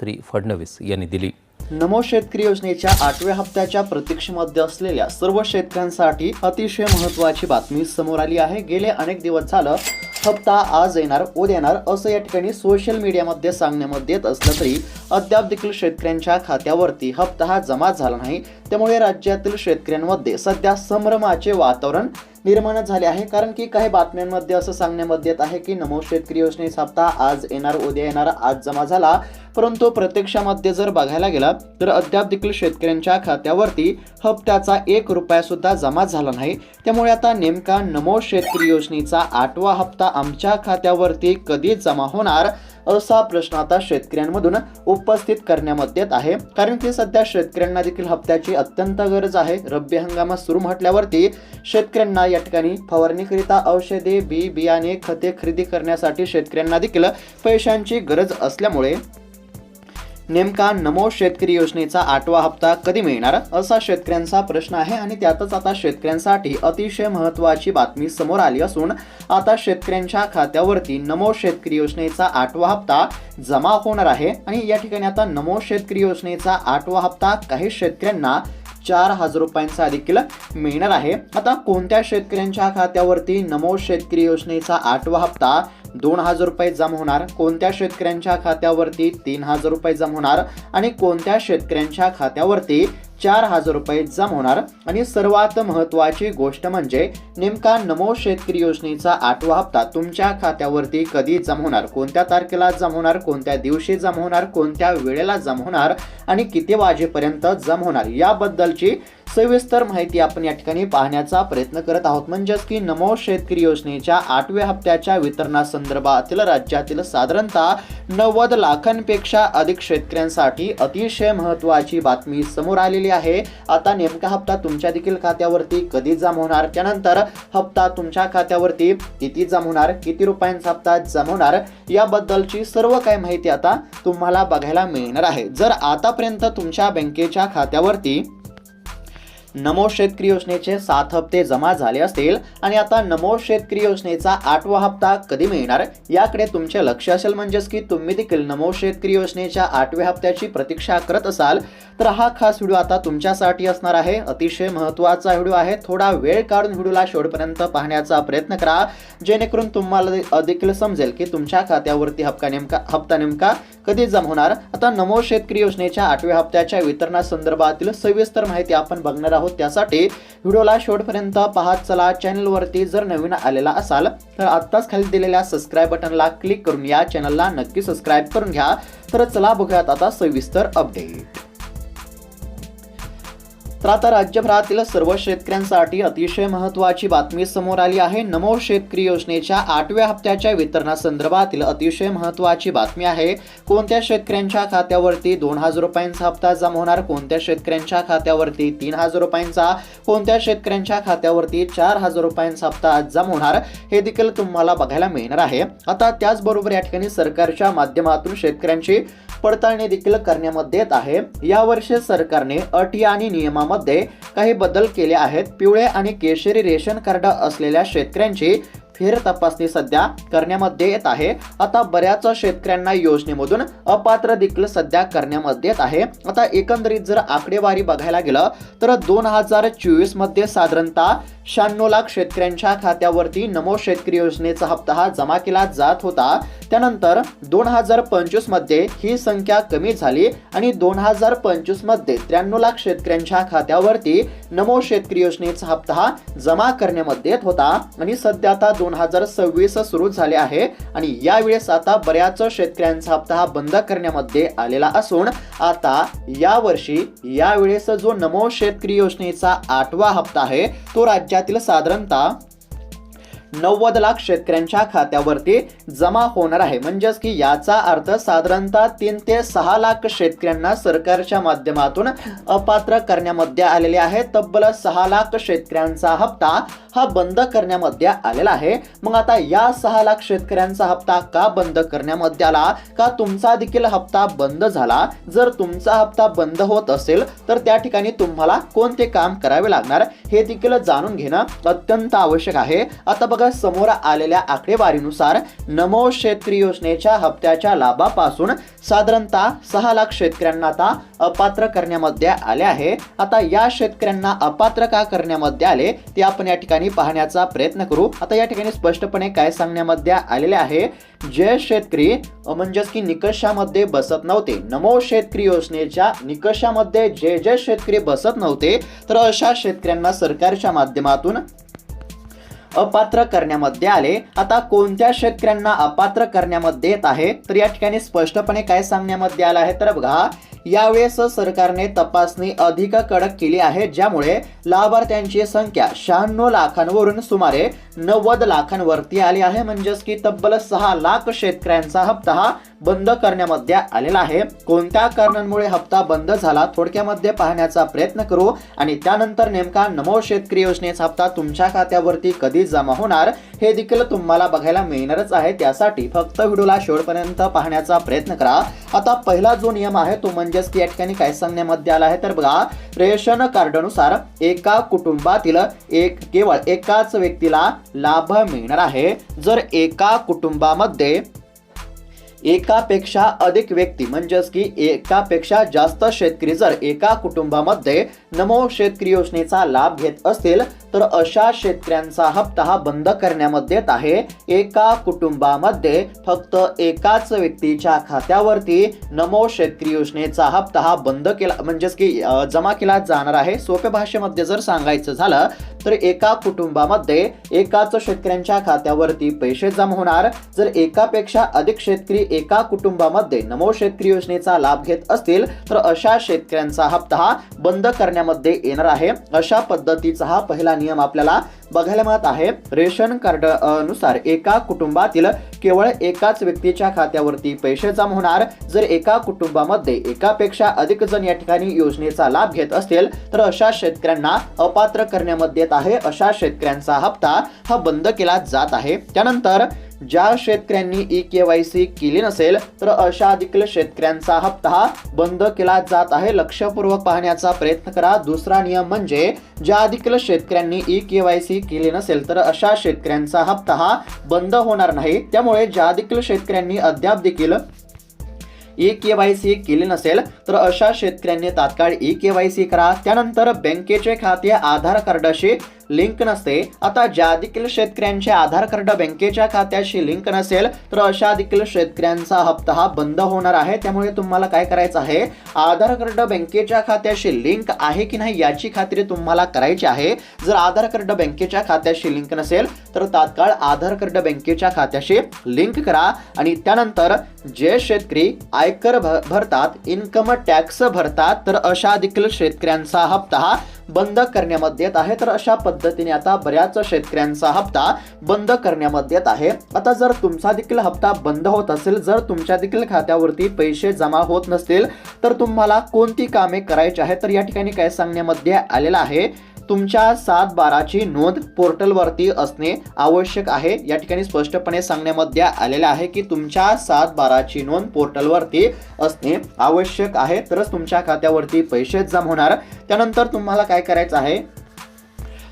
श्री फडणवीस यांनी दिली. नमो शेतकरी योजनेच्या 8व्या हप्त्याच्या प्रतीक्षेमध्ये असलेल्या सर्व शेतकऱ्यांसाठी अतिशय महत्त्वाची बातमी समोर आली आहे. गेले अनेक दिवस झालं हप्ता आज येणार उद्या येणार असं या ठिकाणी सोशल मीडियामध्ये सांगण्यामध्ये येत असलं तरी अद्याप देखील शेतकऱ्यांच्या खात्यावरती हप्ता हा जमा झाला नाही. त्यामुळे राज्यातील शेतकऱ्यांमध्ये सध्या संभ्रमाचे वातावरण निर्माण झाले आहे. कारण की काही बातम्यांमध्ये असं सांगण्यामध्ये येत आहे की नमो शेतकरी योजनेचा हप्ता आज येणार उद्या येणार आज जमा झाला, परंतु प्रत्यक्षामध्ये जर बघायला गेला तर अद्याप देखील शेतकऱ्यांच्या खात्यावरती हप्त्याचा 1 रुपया सुद्धा जमा झाला नाही. त्यामुळे आता नेमका नमो शेतकरी योजनेचा 8वा हप्ता आमच्या खात्यावरती कधी जमा होणार असा प्रश्न आता शेतकऱ्यांमधून उपस्थित करण्यामध्ये येत आहे. कारण की सध्या शेतकऱ्यांना देखील हप्त्याची अत्यंत गरज आहे. रब्बी हंगामात सुरू म्हटल्यावरती शेतकऱ्यांना या ठिकाणी फवारणीकरिता औषधे बी बियाणे खते खरेदी करण्यासाठी शेतकऱ्यांना देखील पैशांची गरज असल्यामुळे नेमका नमो शेतकरी योजनेचा 8वा हप्ता कधी मिळणार असा शेतकऱ्यांचा प्रश्न आहे. आणि त्यातच आता शेतकऱ्यांसाठी अतिशय महत्त्वाची बातमी समोर आली असून आता शेतकऱ्यांच्या खात्यावरती नमो शेतकरी योजनेचा 8वा हप्ता जमा होणार आहे. आणि या ठिकाणी आता नमो शेतकरी योजनेचा 8वा हप्ता काही शेतकऱ्यांना 4,000 रुपयांचा देखील मिळणार आहे. आता कोणत्या शेतकऱ्यांच्या खात्यावरती नमो शेतकरी योजनेचा 8वा हप्ता 2,000 रुपये जमा होणार, कोणत्या शेतकऱ्यांच्या खात्यावरती 3,000 रुपये जमा होणार आणि कोणत्या शेतकऱ्यांच्या खात्यावरती 4,000 रुपये जमा होणार. आणि सर्वात महत्त्वाची गोष्ट म्हणजे नेमका नमो शेतकरी योजनेचा 8वा हप्ता तुमच्या खात्यावरती कधी जमा होणार, कोणत्या तारखेला जमा होणार, कोणत्या दिवशी जमा होणार, कोणत्या वेळेला जमा होणार आणि किती वाजेपर्यंत जमा होणार याबद्दलची सविस्तर माहिती आपण या ठिकाणी पाहण्याचा प्रयत्न करत आहोत. म्हणजेच की नमो शेतकरी योजनेच्या 8व्या हप्त्याच्या वितरणासंदर्भातील राज्यातील साधारणतः 90 लाखांपेक्षा अधिक शेतकऱ्यांसाठी अतिशय महत्त्वाची बातमी समोर आलेली आहे. आता नेमका हप्ता तुमच्या देखील खात्यावरती कधी जमा होणार, त्यानंतर हप्ता तुमच्या खात्यावरती किती जमा होणार, किती रुपयांचा हप्ता जमा होणार याबद्दलची सर्व काही माहिती आता तुम्हाला बघायला मिळणार आहे. जर आतापर्यंत तुमच्या बँकेच्या खात्यावरती नमो शेतकरी योजनेचे 7 हप्ते जमा झाले असतील आणि आता नमो शेतकरी योजनेचा 8वा हप्ता कधी मिळणार याकडे तुमचे लक्ष असेल, म्हणजेच की तुम्ही देखील नमो शेतकरी योजनेच्या 8व्या हप्त्याची प्रतीक्षा करत असाल तर हा खास व्हिडिओ आता तुमच्यासाठी असणार आहे. अतिशय महत्त्वाचा व्हिडिओ आहे. थोडा वेळ काढून व्हिडिओला शेवटपर्यंत पाहण्याचा प्रयत्न करा, जेणेकरून तुम्हाला देखील समजेल की तुमच्या खात्यावरती हप्ता नेमका कधी जमा होणार. आता नमो शेतकरी योजनेच्या 8व्या हप्त्याच्या वितरणासंदर्भातील सविस्तर माहिती आपण बघणार आहोत. त्यासाठी व्हिडिओला शेवटपर्यंत पाहत चला. चॅनलवरती जर नवीन आलेला असाल तर आत्ताच खाली दिलेल्या सबस्क्राईब बटनला क्लिक करून या चॅनलला नक्की सबस्क्राईब करून घ्या. तर चला बघूयात आता सविस्तर अपडेट. तर आता राज्यभरातील सर्व शेतकऱ्यांसाठी अतिशय महत्त्वाची बातमी समोर आली आहे. नमो शेतकरी योजनेच्या 8व्या हप्त्याच्या वितरणासंदर्भातील अतिशय महत्त्वाची बातमी आहे. कोणत्या शेतकऱ्यांच्या खात्यावरती 2,000 रुपयांचा हप्ता जमा होणार, कोणत्या शेतकऱ्यांच्या खात्यावरती 3,000 रुपयांचा, कोणत्या शेतकऱ्यांच्या खात्यावरती 4,000 रुपयांचा हप्ता जमा होणार हे देखील तुम्हाला बघायला मिळणार आहे. आता त्याचबरोबर या ठिकाणी सरकारच्या माध्यमातून शेतकऱ्यांची पडताळणी देखील करण्यामध्ये येत आहे. यावर्षी सरकारने अटी आणि नियमामध्ये काही बदल केले आहेत. पिवळे आणि केशरी रेशन कार्ड असलेल्या शेतकऱ्यांची फेर तपासणी सध्या करण्यामध्ये येत आहे. आता बऱ्याच शेतकऱ्यांना योजनेमधून अपात्र देखील सध्या करण्यामध्ये येत आहे. आता एकंदरीत जर आकडेवारी बघायला गेलं तर 2024 मध्ये साधारणतः 96 लाख शेतकऱ्यांच्या खात्यावरती नमो शेतकरी योजनेचा हप्ता हा जमा केला जात होता. त्यानंतर 2025 मध्ये ही संख्या कमी झाली आणि 2025 मध्ये 93 लाख शेतकऱ्यांच्या खात्यावरती नमो शेतकरी योजनेचा हप्ता हा जमा करण्यामध्ये येत होता. आणि सध्या आता 2026 सुरू झाले आहे आणि यावेळेस आता बऱ्याच शेतकऱ्यांचा हप्ता हा बंद करण्यामध्ये आलेला असून आता यावेळेस जो नमो शेतकरी योजनेचा 8वा हप्ता आहे तो राज्यातील साधारणतः 90 लाख शेतकऱ्यांच्या खात्यावरती जमा होणार आहे. म्हणजेच की याचा अर्थ साधारणतः 3 ते 6 लाख शेतकऱ्यांना सरकारच्या माध्यमातून अपात्र करण्यामध्ये आलेले आहे. तब्बल 6 लाख शेतकऱ्यांचा हप्ता हा बंद करण्यामध्ये आलेला आहे. मग आता या 6 लाख शेतकऱ्यांचा हप्ता का बंद करण्यामध्ये आला, का तुमचा देखील हप्ता बंद झाला? जर तुमचा हप्ता बंद होत असेल तर त्या ठिकाणी तुम्हाला कोणते काम करावे लागणार हे देखील जाणून घेणं अत्यंत आवश्यक आहे. आता बघा मग समोर आलेल्या आकडेवारीनुसार नमो शेतकरी योजनेच्या हप्त्याच्या लाभापासून साधारणतः 6 लाख शेतकऱ्यांना आता अपात्र करण्यामध्ये आले आहे। आता या शेतकऱ्यांना अपात्र का करण्यामध्ये आले ते आपण या ठिकाणी पाहण्याचा प्रयत्न करू। आता या ठिकाणी स्पष्टपणे काय सांगण्यामध्ये आलेले आहे, जे शेतकरी म्हणजेच की निकषामध्ये बसत नव्हते, नमो शेतकरी योजनेच्या निकषामध्ये जे शेतकरी बसत नव्हते, तर अशा शेतकऱ्यांना सरकारच्या माध्यमातून अपात्र करण्यामध्ये आले। आता कोणत्या शेतकऱ्यांना अपात्र करण्यामध्ये येत आहे, तर या ठिकाणी स्पष्टपणे काय सांगण्यामध्ये आलं आहे, तर बघा यावेळेस सरकारने तपासणी अधिक कडक केली आहे, ज्यामुळे लाभार्थ्यांची संख्या 96 लाखांवरून सुमारे 90 लाखांवरती आली आहे। म्हणजेच की तब्बल 6 लाख शेतकऱ्यांचा हप्ता हा बंद करण्यामध्ये आलेला आहे। कोणत्या कारणांमुळे हप्ता बंद झाला थोडक्यामध्ये पाहण्याचा प्रयत्न करू आणि त्यानंतर नेमका नमो शेतकरी योजनेचा हप्ता तुमच्या खात्यावरती कधी जमा होणार हे देखील तुम्हाला बघायला मिळणारच आहे। त्यासाठी फक्त व्हिडिओला शेवटपर्यंत पाहण्याचा प्रयत्न करा। आता पहिला जो नियम आहे तो म्हणजेच की या ठिकाणी काय सांगण्यामध्ये आला आहे, तर बघा रेशन कार्डनुसार एका कुटुंबातील केवळ एकाच व्यक्तीला लाभ मिळणार आहे। जर एका कुटुंबामध्ये एकापेक्षा अधिक व्यक्ती म्हणजेच की एकापेक्षा जास्त शेतकरी जर एका कुटुंबामध्ये नमो शेतकरी योजनेचा लाभ घेत असतील, तर अशा शेतकऱ्यांचा हप्ता हा बंद करण्यामध्ये येत आहे। एका कुटुंबामध्ये फक्त एकाच व्यक्तीच्या खात्यावरती नमो शेतकरी योजनेचा हप्ता हा बंद केला म्हणजेच की जमा केला जाणार आहे। सोप्या भाषेमध्ये जर सांगायचं झालं तर एका कुटुंबामध्ये एकाच शेतकऱ्यांच्या खात्यावरती पैसे जमा होणार। जर एकापेक्षा अधिक शेतकरी एका कुटुंबामध्ये नमो शेतकरी योजनेचा लाभ घेत असतील, तर अशा शेतकऱ्यांचा हप्ता हा बंद करण्यामध्ये येणार आहे। अशा पद्धतीचा हा पहिला नियम आपल्याला बघायला मिळत आहे। रेशन कार्ड नुसार एका कुटुंबातील केवळ एकाच व्यक्तीच्या खात्यावरती पैसे जमा होणार। जर एका कुटुंबामध्ये एकापेक्षा अधिक जण या ठिकाणी योजनेचा लाभ घेत असतील, तर अशा शेतकऱ्यांना अपात्र करण्यामध्ये येत आहे। अशा शेतकऱ्यांचा हप्ता हा बंद केला जात आहे। त्यानंतर ज्या शेतकऱ्यांनी ई-केवायसी केली नसेल, तर अशा देखील शेतकऱ्यांचा हप्ता हा बंद केला जात आहे। लक्षपूर्वक पाहण्याचा प्रयत्न करा। दुसरा नियम म्हणजे ज्या देखील शेतकऱ्यांनी ई-केवायसी केली नसेल, तर अशा शेतकऱ्यांचा हप्ता हा बंद होणार नाही। त्यामुळे ज्या देखील शेतकऱ्यांनी अद्याप देखील ई-केवायसी केली नसेल, तर अशा शेतकऱ्यांनी तात्काळ ई-केवायसी करा। त्यानंतर बँकेचे खाते आधार कार्डाशी लिंक नसते। आता ज्या देखील शेतकऱ्यांचे आधार कार्ड बँकेच्या खात्याशी लिंक नसेल, तर अशा देखील शेतकऱ्यांचा हप्ता हा बंद होणार आहे। त्यामुळे तुम्हाला काय करायचं आहे, आधार कार्ड बँकेच्या खात्याशी लिंक आहे की नाही याची खात्री तुम्हाला करायची आहे। जर आधार कार्ड बँकेच्या खात्याशी लिंक नसेल, तर तात्काळ आधार कार्ड बँकेच्या खात्याशी लिंक करा। आणि त्यानंतर जे शेतकरी आयकर भरतात, इन्कम टॅक्स भरतात, तर अशा देखील शेतकऱ्यांचा हप्ता हा बंद करण्यामध्ये येत आहे। तर अशा पद्धतीने आता बऱ्याच शेतकऱ्यांचा हप्ता बंद करण्यामध्ये येत आहे। आता जर तुमचा देखील हप्ता बंद होत असेल, जर तुमच्या देखील खात्यावरती पैसे जमा होत नसतील, तर तुम्हाला कोणती कामे करायची आहे, तर या ठिकाणी काय सांगण्यामध्ये आलेलं आहे, तुमच्या 7/12ची नोंद पोर्टलवरती असणे आवश्यक आहे। या ठिकाणी स्पष्टपणे सांगण्यामध्ये आलेले आहे की तुमच्या 7/12ची नोंद पोर्टलवरती असणे आवश्यक आहे, तरच तुमच्या खात्यावरती पैसे जमा होणार। त्यानंतर तुम्हाला काय करायचं आहे,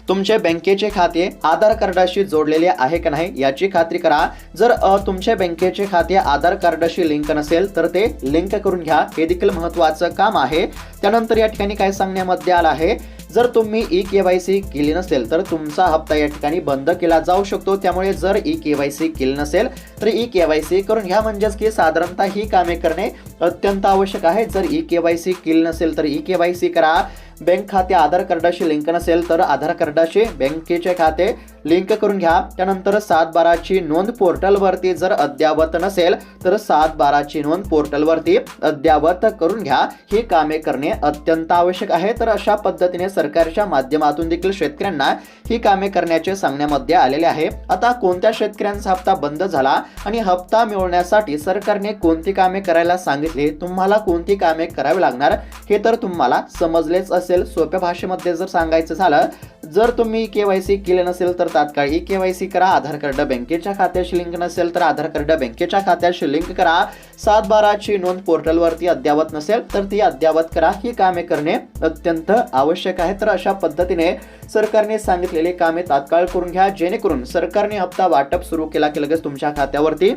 तुमचे बँकेचे खाते आधार कार्डाशी जोडलेले आहे का नाही याची खात्री करा। जर तुमचे बँकेचे खाते आधार कार्डाशी लिंक नसेल, तर ते लिंक करून घ्या। हे देखील महत्त्वाचं काम आहे। त्यानंतर या ठिकाणी काय सांगण्यामध्ये आलं आहे, जर तुम्ही ई-केवायसी केली नसेल, तर तुमचा हप्ता या ठिकाणी बंद केला जाऊ शकतो। त्यामुळे जर ई-केवायसी केली नसेल, तर ई-केवायसी करून घ्या। म्हणजेच की साधारणतः ही कामे करणे अत्यंत आवश्यक आहे। जर ई-केवायसी केली नसेल, तर ई-केवायसी करा। बँक खाते आधार कार्डाशी लिंक नसेल, तर आधार कार्डाशी बँकेचे खाते लिंक करून घ्या। त्यानंतर 7/12ची नोंद पोर्टलवरती जर अद्यावत नसेल, तर 7/12ची नोंद पोर्टलवरती अद्यावत करून घ्या। ही कामे करणे अत्यंत आवश्यक आहे। तर अशा पद्धतीने सरकारच्या माध्यमातून देखील शेतकऱ्यांना ही कामे करण्याचे सांगण्यामध्ये आलेले आहे। आता कोणत्या शेतकऱ्यांचा हप्ता बंद झाला आणि हप्ता मिळवण्यासाठी सरकारने कोणती कामे करायला सांगितली, तुम्हाला कोणती कामे करावी लागणार हे तर तुम्हाला समजलेच असेल। सोप्या भाषेमध्ये जर सांगायचं झालं, जर तुम्ही KYC केले नसेल तर तात्काळ KYC करा. आधार कार्ड बँकेच्या खात्याशी लिंक नसेल तर आधार कार्ड बँकेच्या खात्याशी लिंक करा. 7/12ची नोंद पोर्टलवरती अद्यावत नसेल तर ती अद्यावत करा. ही कामे करणे अत्यंत आवश्यक आहे. तर अशा पद्धतीने सरकारने सांगितलेली कामे तात्काळ करून घ्या, जेणेकरून सरकारने हप्ता वाटप सुरू केला की लगेच तुमच्या खात्यावरती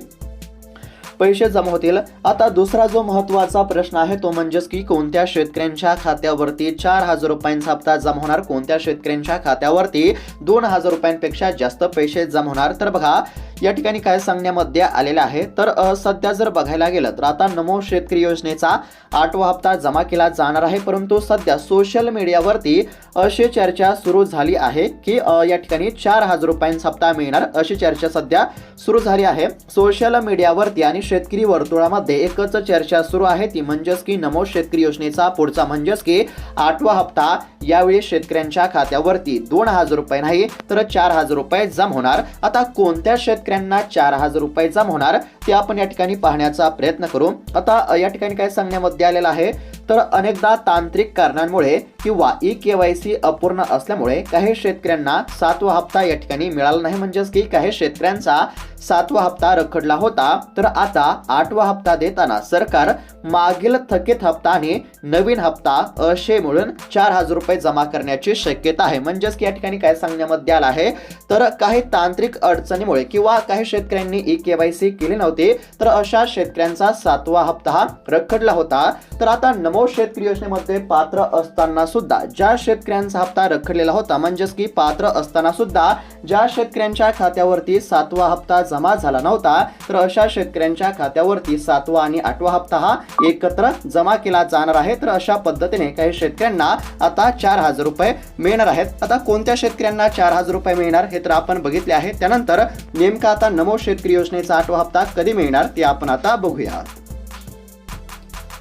पैसे जमा होतील. आता दुसरा जो महत्त्वाचा प्रश्न आहे तो म्हणजेच की कोणत्या शेतकऱ्यांच्या खात्यावरती 4,000 रुपयांचा हप्ता जमा होणार, कोणत्या शेतकऱ्यांच्या खात्यावरती 2,000 रुपयांपेक्षा जास्त पैसे जमा होणार. तर बघा या ठिकाणी काय सांगण्यामध्ये आलेलं आहे. तर सध्या जर बघायला गेलं तर आता नमो शेतकरी योजनेचा 8वा हप्ता जमा केला जाणार आहे. परंतु सध्या सोशल मीडियावरती अशी चर्चा सुरू झाली आहे की या ठिकाणी 4,000 रुपयांचा हप्ता मिळणार अशी चर्चा सध्या सुरू झाली आहे सोशल मीडियावरती. आणि शेतकरी वर्तुळामध्ये एकच चर्चा सुरू आहे, ती म्हणजेच की नमो शेतकरी योजनेचा पुढचा म्हणजेच की 8वा हप्ता यावेळी शेतकऱ्यांच्या खात्यावरती 2,000 रुपये नाही तर 4,000 रुपये जमा होणार. आता कोणत्या शेतकऱ्यांना 4,000 रुपये जमा होणार ते आपण या ठिकाणी पाहण्याचा प्रयत्न करू. आता या ठिकाणी काय सांगण्यामध्ये आलेलं आहे तर अनेकदा तांत्रिक कारणांमुळे किंवा KYC अपूर्ण असल्यामुळे काही शेतकऱ्यांना 7वा हप्ता या ठिकाणी मिळाला नाही, म्हणजेच की काही शेतकऱ्यांचा 7वा हप्ता रखडला होता. तर आता 8वा हप्ता देताना सरकार मागील थकीत हप्ता आणि नवीन हप्ता असे मिळून 4,000 रुपये जमा करण्याची शक्यता आहे. म्हणजेच की या ठिकाणी काय सांगण्यामध्ये आलं आहे तर काही तांत्रिक अडचणीमुळे किंवा काही शेतकऱ्यांनी KYC केली नव्हती तर अशा शेतकऱ्यांचा 7वा हप्ता हा रखडला होता. तर आता नमो शेतकरी योजनेमध्ये पात्र असताना सुद्धा ज्या शेतकऱ्यांचा हप्ता रखडलेला होता, म्हणजेच की पात्र असताना सुद्धा ज्या शेतकऱ्यांच्या खात्यावरती 7वा हप्ता जमा झाला नव्हता तर अशा शेतकऱ्यांच्या खात्यावरती 7वा आणि 8वा हप्ता हा एकत्र जमा केला जाणार आहे. तर अशा पद्धतीने काही शेतकऱ्यांना आता 4,000 रुपये मिळणार आहेत. आता कोणत्या शेतकऱ्यांना 4,000 रुपये मिळणार हे तर आपण बघितले आहे. त्यानंतर नेमका आता नमो शेतकरी योजनेचा 8वा हप्ता कधी मिळणार ते आपण आता बघूया.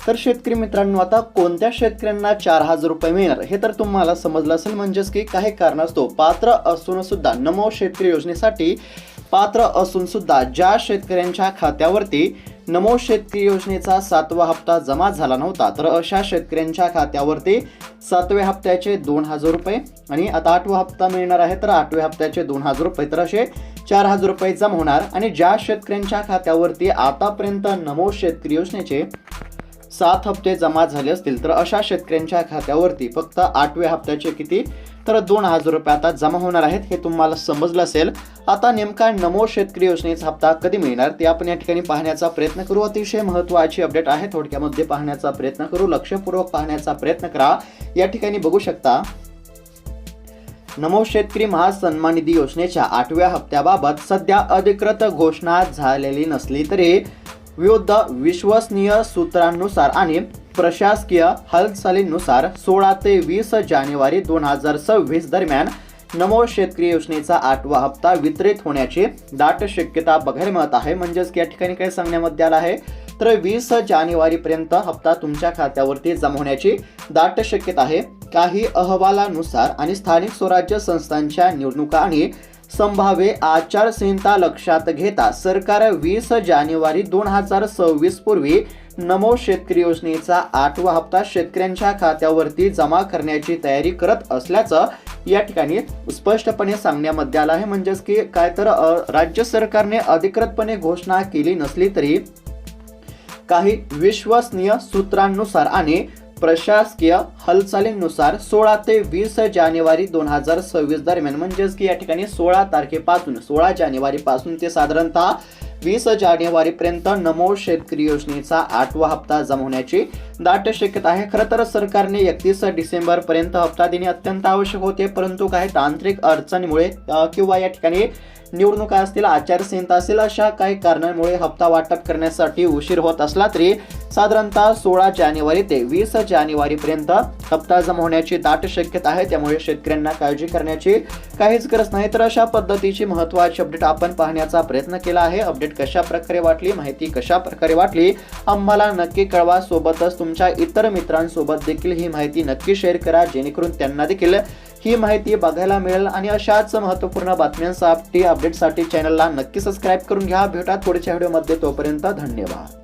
तर शेतकरी मित्रांनो, आता कोणत्या शेतकऱ्यांना 4,000 रुपये मिळणार हे तर तुम्हाला समजलं असेल. म्हणजेच की काही कारणास्तव पात्र असून सुद्धा नमो शेतकरी योजनेसाठी पात्र असून सुद्धा ज्या शेतकऱ्यांच्या खात्यावरती नमो शेतकरी योजनेचा 7वा हप्ता जमा झाला नव्हता तर अशा शेतकऱ्यांच्या खात्यावरती 7व्या हप्त्याचे 2,000 रुपये आणि आता 8वा हप्ता मिळणार आहे तर 8व्या हप्त्याचे 2,000 रुपये तर असे 4,000 रुपये जमा होणार. आणि ज्या शेतकऱ्यांच्या खात्यावरती आतापर्यंत नमो शेतकरी योजनेचे 7 हप्ते जमा झाले असतील तर अशा शेतकऱ्यांच्या खात्यावरती फक्त 8व्या हप्त्याचे किती तर 2,000 रुपये आता जमा होणार आहेत. हे तुम्हाला समजलं असेल. आता नेमका नमो शेतकरी योजनेचा हप्ता कधी मिळणार ते आपण या ठिकाणी पाहण्याचा प्रयत्न करू. अतिशय महत्त्वाची अपडेट आहे, थोडक्यामध्ये पाहण्याचा प्रयत्न करू, लक्षपूर्वक पाहण्याचा प्रयत्न करा. या ठिकाणी बघू शकता नमो शेतकरी महासन्मान निधी योजनेच्या 8व्या हप्त्याबाबत सध्या अधिकृत घोषणा झालेली नसली तरी विविध विश्वसनीय सूत्रांनुसार आणि प्रशासकीय हालचालींनुसार 16 ते 20 जानेवारी 2026 दरम्यान नमो शेतकरी योजनेचा 8वा हप्ता वितरित होण्याची दाट शक्यता बघायला मिळत आहे. म्हणजेच या ठिकाणी काय सांगण्यामध्ये आलं आहे तर 20 जानेवारीपर्यंत हप्ता तुमच्या खात्यावरती जमा होण्याची दाट शक्यता आहे. काही अहवालानुसार आणि स्थानिक स्वराज्य संस्थांच्या निवडणुका आणि संभाव्य आचारसंहिता लक्षात घेता सरकार 20 जानेवारी 2026 पूर्वी नमो शेतकरी योजनेचा 8वा हप्ता शेतकऱ्यांच्या खात्यावरती जमा करण्याची तयारी करत असल्याचं या ठिकाणी स्पष्टपणे सांगण्यामध्ये आलं आहे. म्हणजेच की काय तर राज्य सरकारने अधिकृतपणे घोषणा केली नसली तरी काही विश्वसनीय सूत्रांनुसार आणि प्रशासकीय हालचालींनुसार 16 ते 20 जानेवारी 2026 दरम्यान म्हणजेच की या ठिकाणी 16 जानेवारीपासून ते साधारणतः 20 जानेवारीपर्यंत नमो शेतकरी योजनेचा 8वा हप्ता जमा होण्याची दाट शक्यता आहे. खरं तर सरकारने 31 डिसेंबर पर्यंत हप्ता देणे अत्यंत आवश्यक होते, परंतु काही तांत्रिक अडचणीमुळे किंवा या ठिकाणी निवडणुका असतील, आचारसंहिता असेल, अशा काही कारणांमुळे हप्ता वाटप करण्यासाठी उशीर होत असला तरी साधारणतः 16 जानेवारी ते 20 जानेवारीपर्यंत हप्ता जमा होण्याची दाट शक्यता आहे. त्यामुळे शेतकऱ्यांना काळजी करण्याची काहीच गरज नाही. तर अशा पद्धतीची महत्त्वाची अपडेट आपण पाहण्याचा प्रयत्न केला आहे. अपडेट कशा प्रकारे वाटली, माहिती कशा प्रकारे वाटली आम्हाला नक्की कळवा. सोबतच तुमच्या इतर मित्रांसोबत देखील ही माहिती नक्की शेअर करा, जेणेकरून त्यांना देखील ही माहिती बघायला मिळेल. आणि अशाच महत्त्वपूर्ण बातम्यांसाठी अपडेटसाठी चॅनलला नक्की सबस्क्राईब करून घ्या. भेटा पुढच्या व्हिडिओमध्ये, तोपर्यंत धन्यवाद.